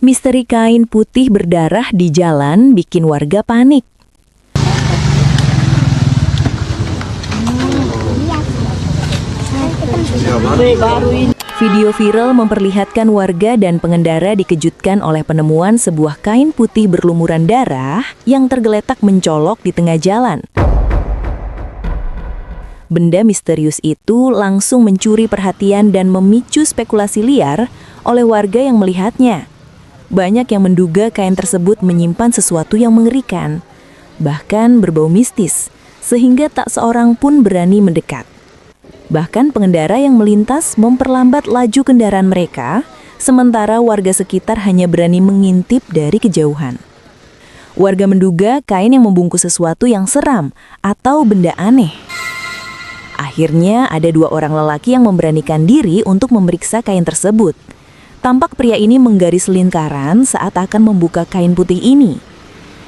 Misteri kain putih berdarah di jalan bikin warga panik. Video viral memperlihatkan warga dan pengendara dikejutkan oleh penemuan sebuah kain putih berlumuran darah yang tergeletak mencolok di tengah jalan. Benda misterius itu langsung mencuri perhatian dan memicu spekulasi liar oleh warga yang melihatnya. Banyak yang menduga kain tersebut menyimpan sesuatu yang mengerikan, bahkan berbau mistis, sehingga tak seorang pun berani mendekat. Bahkan pengendara yang melintas memperlambat laju kendaraan mereka, sementara warga sekitar hanya berani mengintip dari kejauhan. Warga menduga kain yang membungkus sesuatu yang seram atau benda aneh. Akhirnya ada 2 orang lelaki yang memberanikan diri untuk memeriksa kain tersebut. Tampak pria ini menggaris lingkaran saat akan membuka kain putih ini.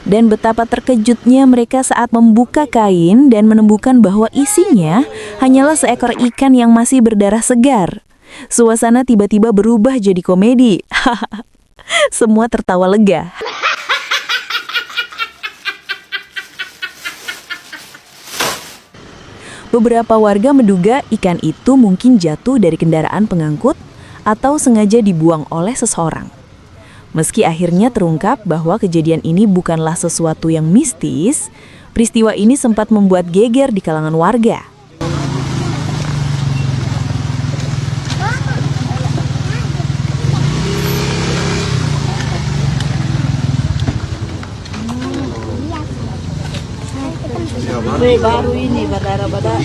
Dan betapa terkejutnya mereka saat membuka kain dan menemukan bahwa isinya hanyalah seekor ikan yang masih berdarah segar. Suasana tiba-tiba berubah jadi komedi. Semua tertawa lega. Beberapa warga menduga ikan itu mungkin jatuh dari kendaraan pengangkut atau sengaja dibuang oleh seseorang. Meski akhirnya terungkap bahwa kejadian ini bukanlah sesuatu yang mistis, peristiwa ini sempat membuat geger di kalangan warga. Baru ini berdarah-darah.